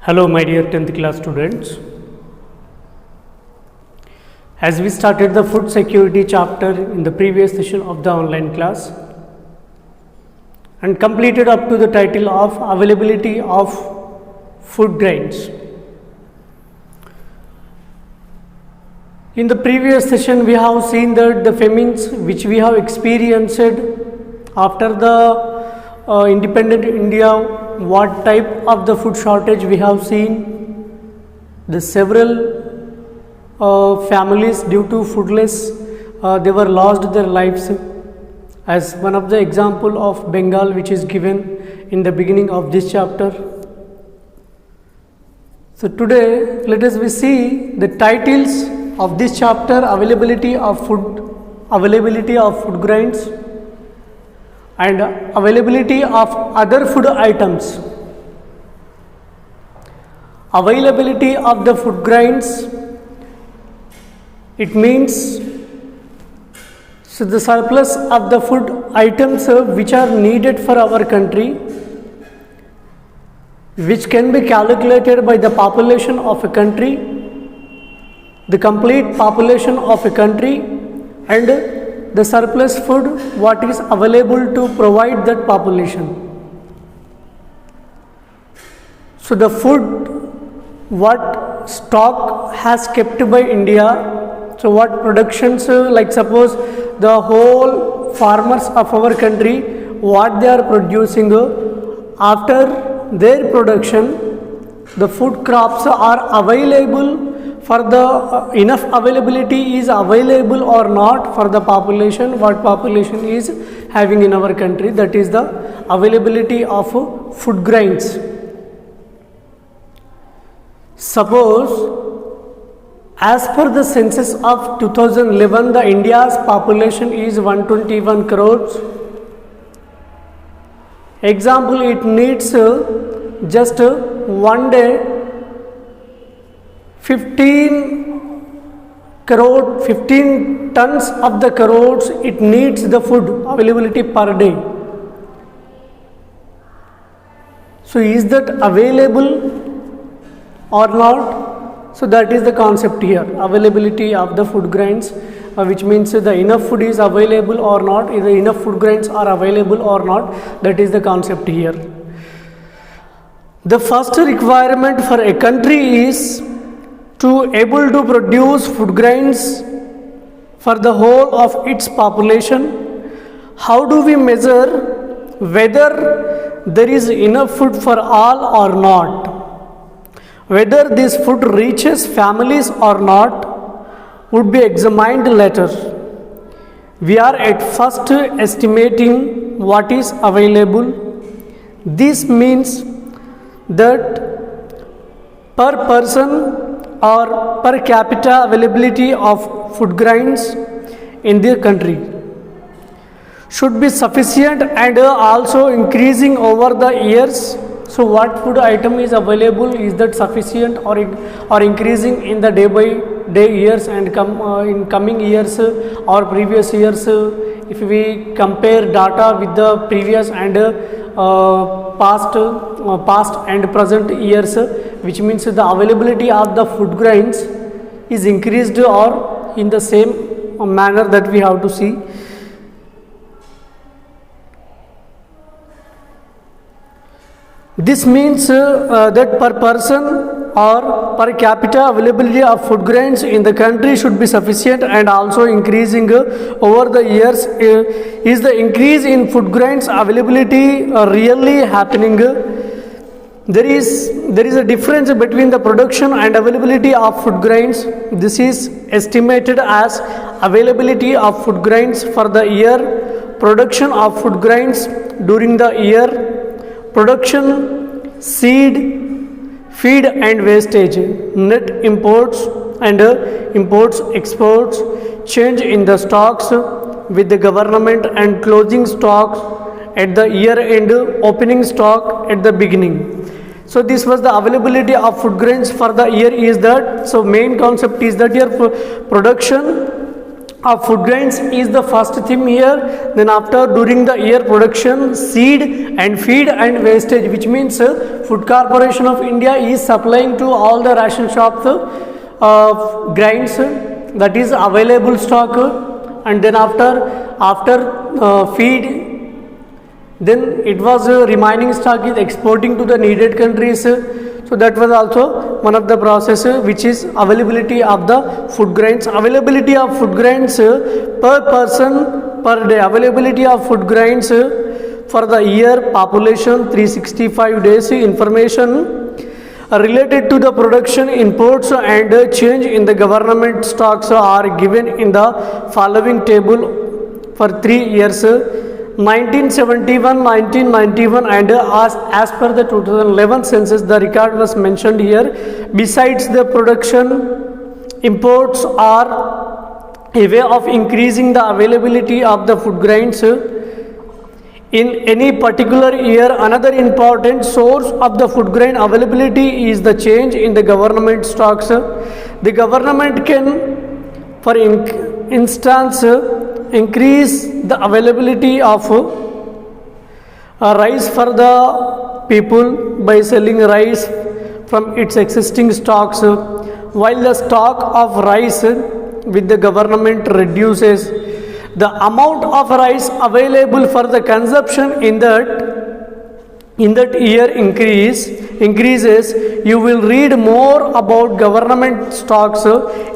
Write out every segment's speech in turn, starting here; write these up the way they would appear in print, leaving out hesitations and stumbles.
Hello, my dear 10th class students. As we started the food security chapter in the previous session of the online class and completed up to the title of availability of food grains. In the previous session, we have seen that the famines which we have experienced after the independent India, what type of the food shortage we have seen, the several families due to foodless, they were lost their lives, as one of the example of Bengal which is given in the beginning of this chapter. So today let us we see the titles of this chapter: availability of food grains, and availability of other food items. Availability of the food grains, it means the surplus of the food items which are needed for our country, which can be calculated by the population of a country, the complete population of a country, and the surplus food what is available to provide that population. So the food what stock has kept by India, so what productions, like suppose the whole farmers of our country, what they are producing, after their production the food crops are available for the enough availability is available or not for the population, what population is having in our country, that is the availability of food grains. Suppose as per the census of 2011, the India's population is 121 crores. Example, it needs just one day 15 tons of the crores it needs the food availability per day. So is that available or not? So that is the concept here, availability of the food grains, which means the enough food is available or not, either enough food grains are available or not, that is the concept here. The first requirement for a country is to able to produce food grains for the whole of its population. How do we measure whether there is enough food for all or not? Whether this food reaches families or not would be examined later. We are at first estimating what is available. This means that per person or per capita availability of food grains in the country should be sufficient and also increasing over the years. So what food item is available, is that sufficient or increasing in the day by day years, and in coming years or previous years, if we compare data with the previous and past and present years, which means the availability of the food grains is increased or in the same manner, that we have to see. This means that per person or per capita availability of food grains in the country should be sufficient and also increasing over the years. Is the increase in food grains availability really happening? There is a difference between the production and availability of food grains. This is estimated as availability of food grains for the year, production of food grains during the year, production, seed, feed and wastage, net imports and imports, exports, change in the stocks with the government and closing stocks at the year end, opening stock at the beginning. So this was the availability of food grains for the year is that. So main concept is that here production of food grains is the first theme here. Then after, during the year production, seed and feed and wastage, which means Food Corporation of India is supplying to all the ration shops grains, that is available stock, and then after feed, then it was remaining stock is exporting to the needed countries. So that was also one of the process, which is availability of the food grains. Availability of food grains per person per day. Availability of food grains for the year population 365 days. Information related to the production, imports and change in the government stocks are given in the following table for 3 years. 1971, 1991 and as per the 2011 census, the record was mentioned here. Besides the production, imports are a way of increasing the availability of the food grains in any particular year. Another important source of the food grain availability is the change in the government stocks. The government can, for instance, increase the availability of rice for the people by selling rice from its existing stocks, while the stock of rice with the government reduces. The amount of rice available for the consumption in that year increases. You will read more about government stocks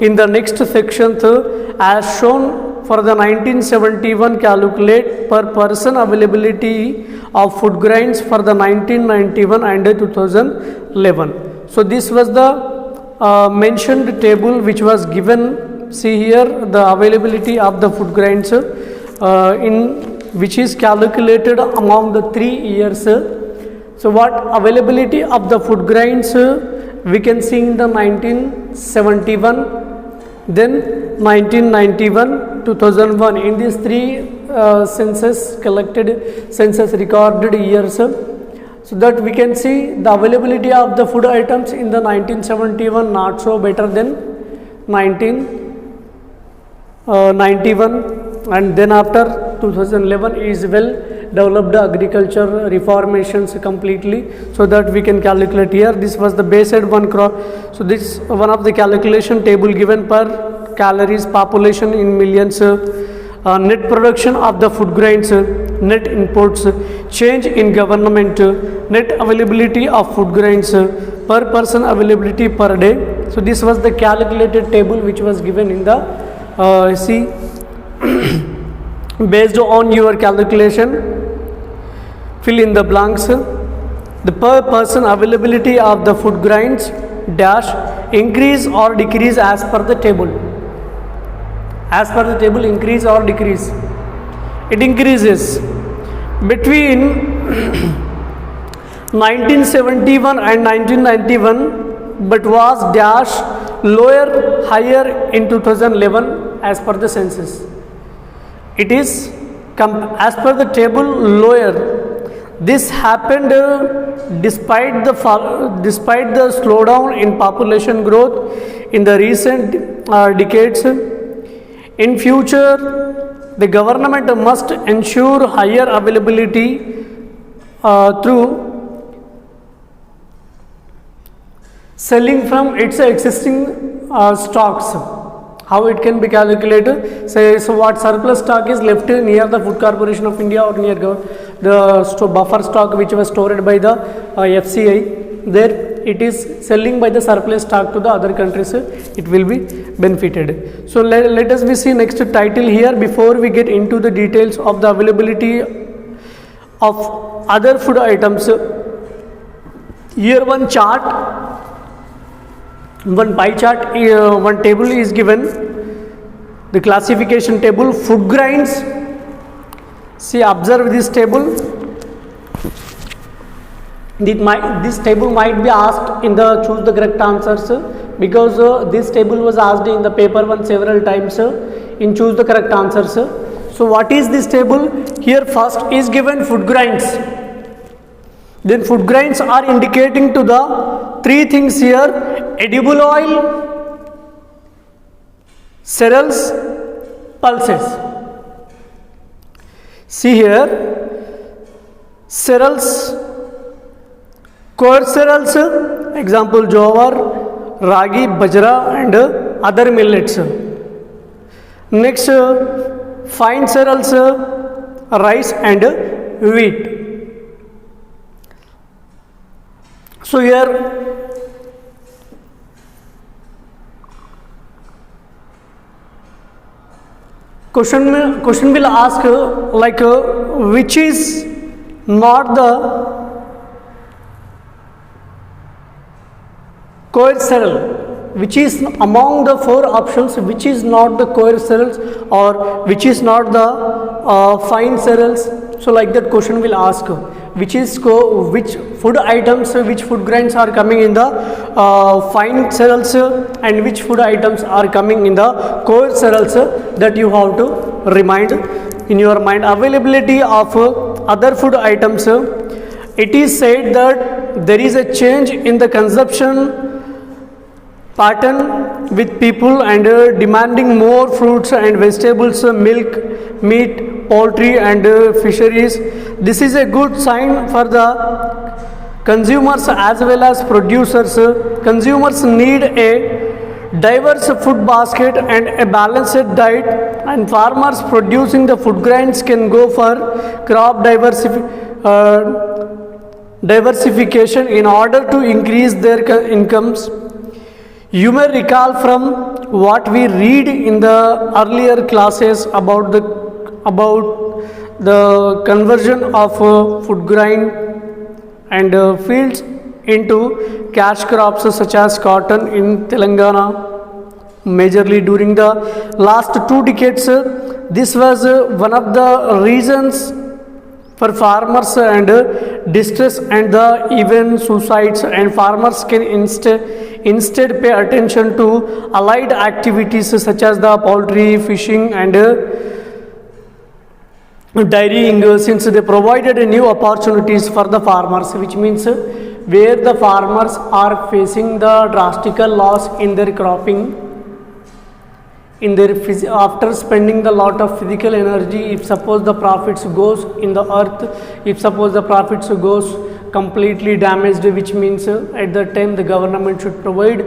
in the next section. As shown for the 1971, calculate per person availability of food grains for the 1991 and 2011. So this was the mentioned table which was given. See here the availability of the food grains which is calculated among the 3 years. So what availability of the food grains we can see in the 1971, then 1991, 2001. In these 3 census recorded years, so that we can see the availability of the food items in the 1971 not so better than 1991, and then after 2011 is well developed agriculture reformations completely, so that we can calculate here. This was the based one crop. So this one of the calculation table given per calories, population in millions, net production of the food grains, net imports, change in government, net availability of food grains, per person availability per day. So this was the calculated table which was given in the see based on your calculation, fill in the blanks. The per person availability of the food grains dash increase or decrease as per the table. As per the table, increase or decrease. It increases between 1971 and 1991, but was dash lower higher in 2011 as per the census. It is as per the table lower. This happened despite the slowdown in population growth in the recent decades. In future, the government must ensure higher availability through selling from its existing stocks. How it can be calculated? So what surplus stock is left near the Food Corporation of India or near the buffer stock which was stored by the FCI, there it is selling by the surplus stock to the other countries, it will be benefited. So let us we see next title here before we get into the details of the availability of other food items. Here one chart, one pie chart, one table is given, the classification table, food grains. See, observe this table. This table might be asked in the choose the correct answers, because this table was asked in the paper one several times in choose the correct answers. So what is this table? Here first is given food grains. Then food grains are indicating to the 3 things here: edible oil, cereals pulses. See here, cereals, coarse cereals, example jowar, ragi, bajra and other millets. Next, fine cereals, rice and wheat. So here question will ask like which is not the coarse cereal, which is among the four options, which is not the coarse cereals or which is not the fine cereals. So like that question will ask which food items, which food grains are coming in the fine cereals and which food items are coming in the coarse cereals, that you have to remind in your mind. Availability of other food items, it is said that there is a change in the consumption pattern with people and demanding more fruits and vegetables, milk, meat, poultry and fisheries. This is a good sign for the consumers as well as producers. Consumers need a diverse food basket and a balanced diet, and farmers producing the food grains can go for crop diversification in order to increase their incomes. You may recall from what we read in the earlier classes about the conversion of food grain and fields into cash crops such as cotton in Telangana. Majorly during the last 2 decades, this was one of the reasons for farmers and distress and even suicides, and farmers can instead pay attention to allied activities such as the poultry, fishing and dairying, since they provided new opportunities for the farmers, which means where the farmers are facing the drastic loss in their cropping, in their after spending the lot of physical energy. If suppose the profits goes in the earth, if suppose the profits goes completely damaged, which means at that time the government should provide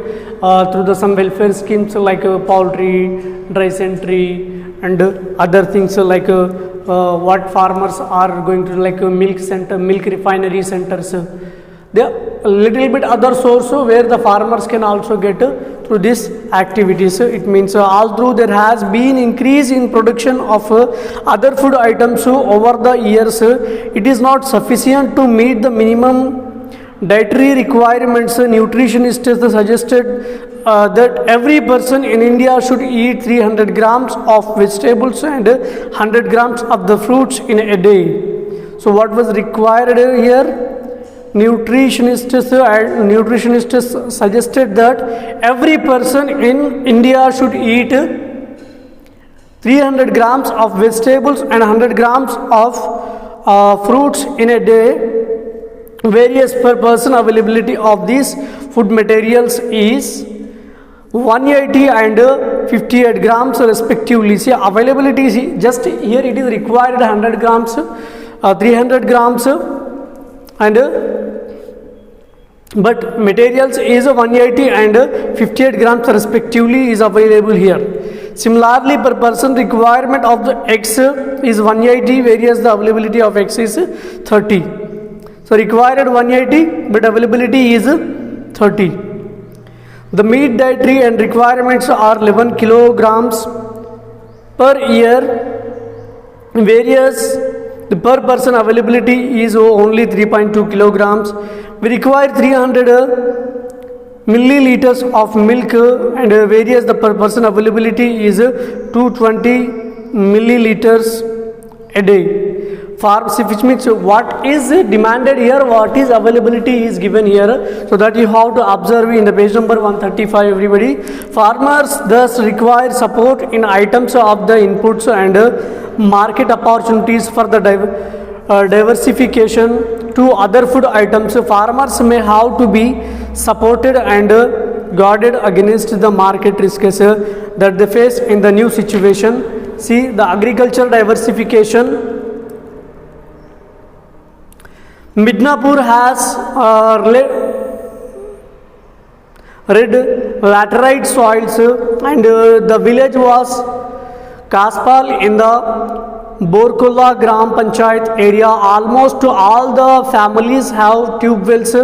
through some welfare schemes like poultry, dry century and other things like what farmers are going to, like milk refinery centers. There are a little bit other source where the farmers can also get through these activities. It means although there has been increase in production of other food items over the years, it is not sufficient to meet the minimum dietary requirements. Nutritionists suggested that every person in India should eat 300 grams of vegetables and 100 grams of the fruits in a day. So what was required here? Nutritionists suggested that every person in India should eat 300 grams of vegetables and 100 grams of fruits in a day. Various per person availability of these food materials is 180 and 58 grams respectively. See, availability is just here it is required 100 grams, 300 grams and but materials is 180 and 58 grams respectively is available here. Similarly, per person requirement of the eggs is 180, whereas the availability of eggs is 30. So required 180 but availability is 30. The meat dietary and requirements are 11 kilograms per year, whereas the per person availability is only 3.2 kilograms. We require 300 milliliters of milk and whereas the per person availability is 220 milliliters a day. Which means what is demanded here, what is availability is given here, so that you have to observe in the page number 135 everybody. Farmers thus require support in items of the inputs and market opportunities for the diversification to other food items. Farmers may have to be supported and guarded against the market risks that they face in the new situation. See the agriculture diversification. Midnapur has red laterite soils and the village was Kaspal in the Borkula Gram Panchayat area. Almost all the families have tube wells.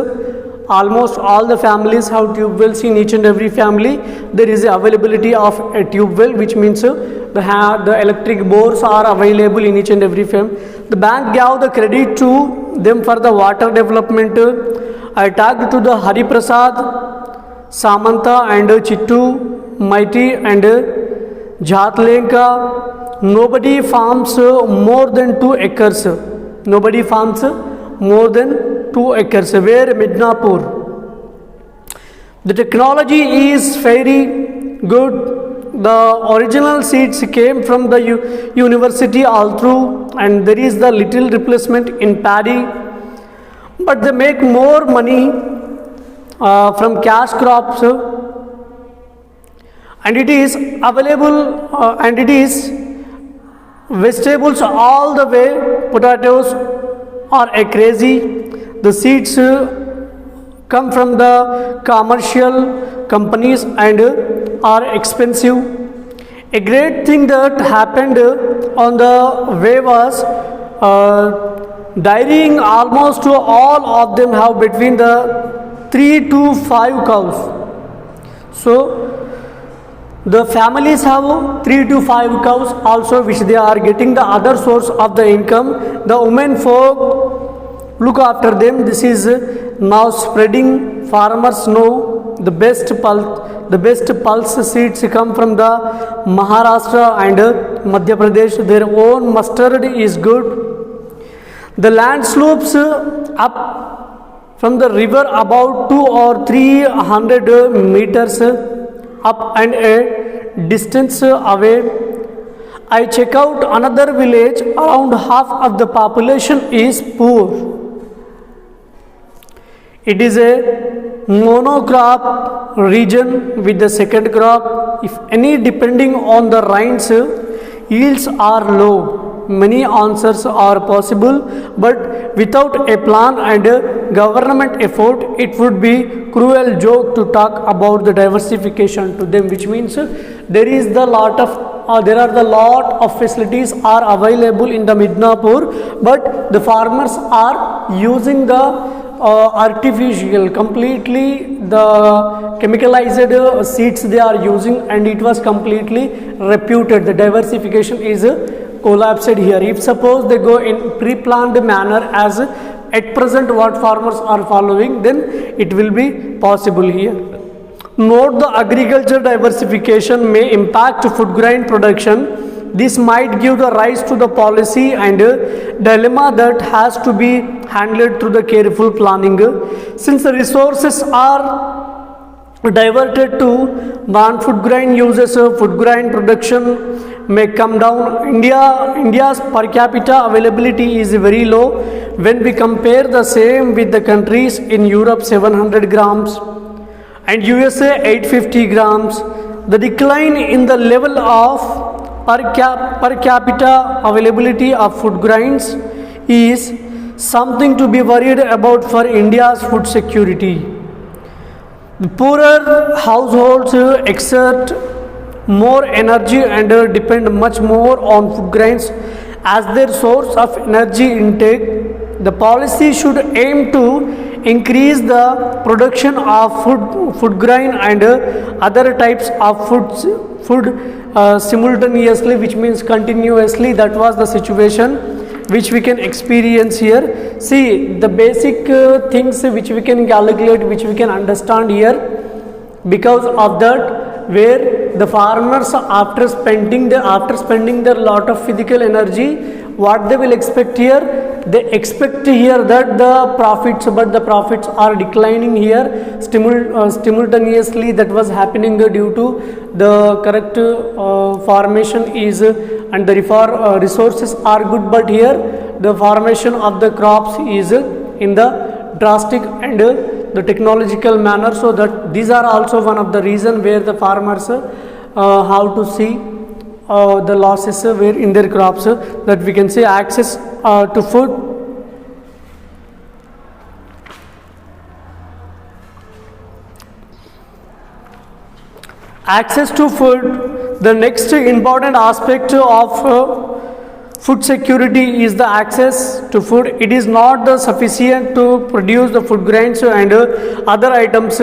Almost all the families have tube wells. In each and every family there is availability of a tube well, which means the electric bores are available in each and every family. The bank gave the credit to them for the water development. I talked to the Hari Prasad, Samanta and Chittu, Mighty and Jhatlenka. Nobody farms more than 2 acres. Nobody farms more than 2 acres. Where? Midnapur. The technology is very good. The original seeds came from the university all through, and there is the little replacement in paddy, but they make more money from cash crops, and it is available and it is vegetables all the way. Potatoes are a crazy. The seeds come from the commercial companies and are expensive. A great thing that happened on the way was dairying. Almost all of them have between the 3 to 5 cows. So the families have 3 to 5 cows also, which they are getting the other source of the income. The women folk look after them. This is now spreading. Farmers know the best pulse seeds come from the Maharashtra and Madhya Pradesh. Their own mustard is good. The land slopes up from the river about 200 or 300 meters up and a distance away. I check out another village. Around half of the population is poor. It is a monocrop region with the second crop, if any, depending on the rains, yields are low. Many answers are possible, but without a plan and government effort, it would be cruel joke to talk about the diversification to them, which means there are the lot of facilities are available in the Midnapur, but the farmers are using the artificial, completely the chemicalized seeds they are using, and it was completely reputed. The diversification is collapsed here. If suppose they go in pre-planned manner as at present what farmers are following, then it will be possible here. Note the agriculture diversification may impact food grain production. This might give the rise to the policy and dilemma that has to be handled through the careful planning. Since the resources are diverted to non-food grain uses, food grain production may come down. India's per capita availability is very low when we compare the same with the countries in Europe, 700 grams, and USA 850 grams. The decline in the level of per capita availability of food grains is something to be worried about for India's food security. The poorer households exert more energy and depend much more on food grains as their source of energy intake. The policy should aim to increase the production of food grain and other types of food simultaneously, which means continuously. That was the situation which we can experience here. See the basic things which we can calculate, which we can understand here. Because of that, where the farmers after spending their lot of physical energy, what they will expect here? They expect here that the profits are declining here simultaneously. That was happening due to the correct formation is and the resources are good, but here the formation of the crops is in the drastic and the technological manner. So that these are also one of the reason where the farmers have to see the losses were in their crops, that we can say access to food. Access to food, the next important aspect of food security is the access to food. It is not sufficient to produce the food grains and other items.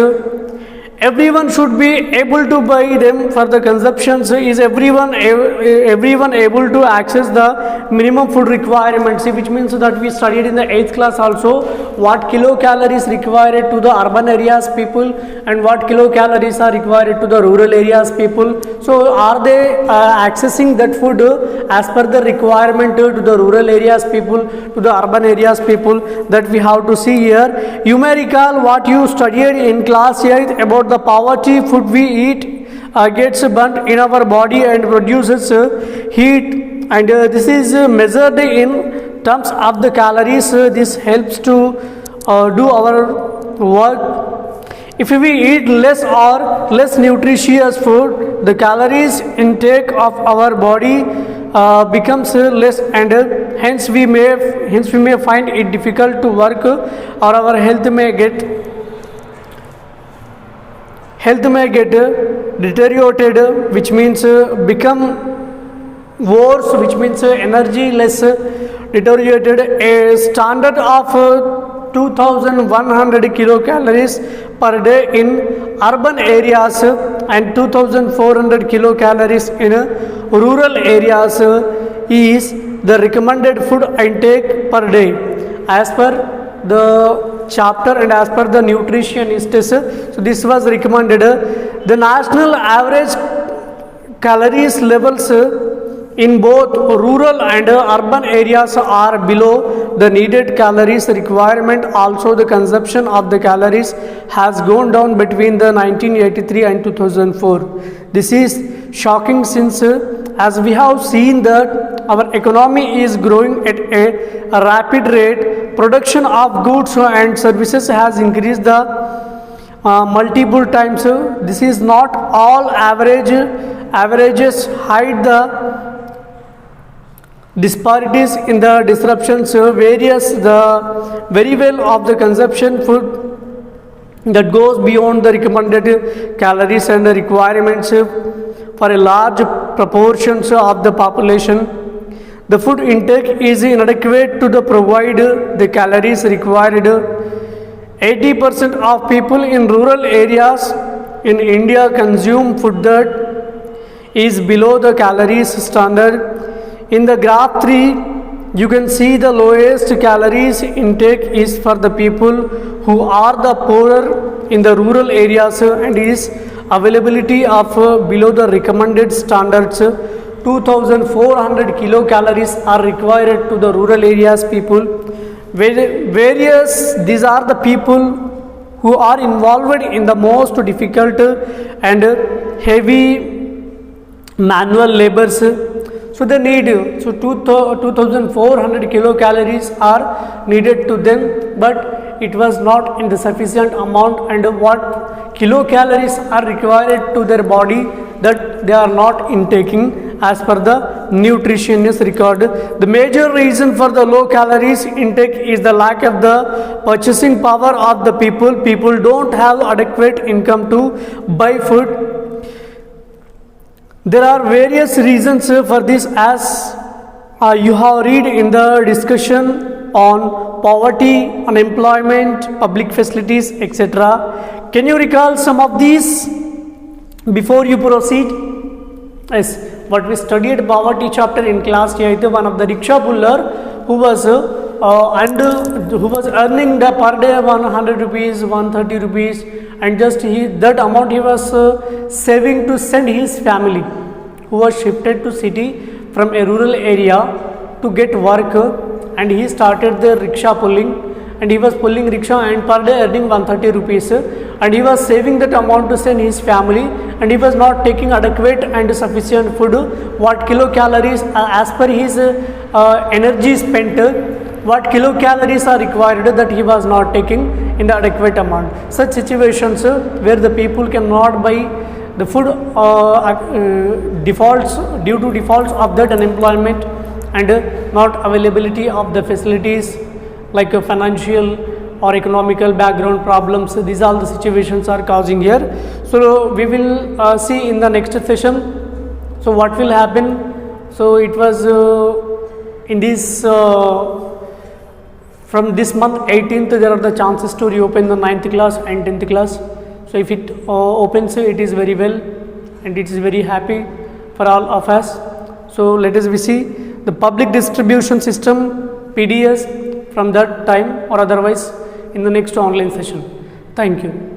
Everyone should be able to buy them for the consumption. So is everyone able to access the minimum food requirements, which means that we studied in the 8th class also what kilocalories required to the urban areas people and what kilocalories are required to the rural areas people. So are they accessing that food as per the requirement to the rural areas people, to the urban areas people? That we have to see here. You may recall what you studied in class 8 about the poverty. Food we eat gets burnt in our body and produces heat, and this is measured in terms of the calories. This helps to do our work. If we eat less or less nutritious food, the calories intake of our body becomes less, and hence we may find it difficult to work, or our health may get deteriorated, which means become worse, which means energy less, deteriorated. A standard of 2100 kilocalories per day in urban areas and 2400 kilocalories in rural areas is the recommended food intake per day as per the chapter and as per the nutritionists. So this was recommended. The national average calories levels in both rural and urban areas are below the needed calories requirement. Also the consumption of the calories has gone down between the 1983 and 2004. This is shocking, since as we have seen that our economy is growing at a rapid rate. Production of goods and services has increased the multiple times. This is not all averages hide the disparities in the disruptions. Various the very well of the consumption food that goes beyond the recommended calories and the requirements for a large proportions of the population. The food intake is inadequate to provide the calories required. 80% of people in rural areas in India consume food that is below the calories standard. In the graph 3, you can see the lowest calories intake is for the people who are the poorer in the rural areas, and is availability of below the recommended standards. 2400 kilocalories are required to the rural areas people. These are the people who are involved in the most difficult and heavy manual labors. So they need 2400 kilocalories are needed to them, but it was not in the sufficient amount, and what kilocalories are required to their body that they are not intaking as per the nutritionist record. The major reason for the low calories intake is the lack of the purchasing power of the people. People don't have adequate income to buy food. There are various reasons for this, as you have read in the discussion on poverty, unemployment, public facilities, etc. Can you recall some of these before you proceed? Yes, what we studied poverty chapter in class 8, one of the rickshaw puller who was who was earning the per day 100 rupees, 130 rupees, and just that amount he was saving to send his family, who was shifted to city from a rural area to get work, and he started the rickshaw pulling, and he was pulling rickshaw and per day earning 130 rupees, and he was saving that amount to send his family, and he was not taking adequate and sufficient food. What kilocalories as per his energy spent, what kilocalories are required, that he was not taking in the adequate amount. Such situations where the people cannot buy the food defaults due to defaults of that unemployment and not availability of the facilities like financial or economical background problems. These all the situations are causing here. So we will see in the next session. So what will happen? So it was in this from this month 18th there are the chances to reopen the 9th class and 10th class. So if it opens, it is very well and it is very happy for all of us. So let us see the public distribution system PDS from that time or otherwise in the next online session. Thank you.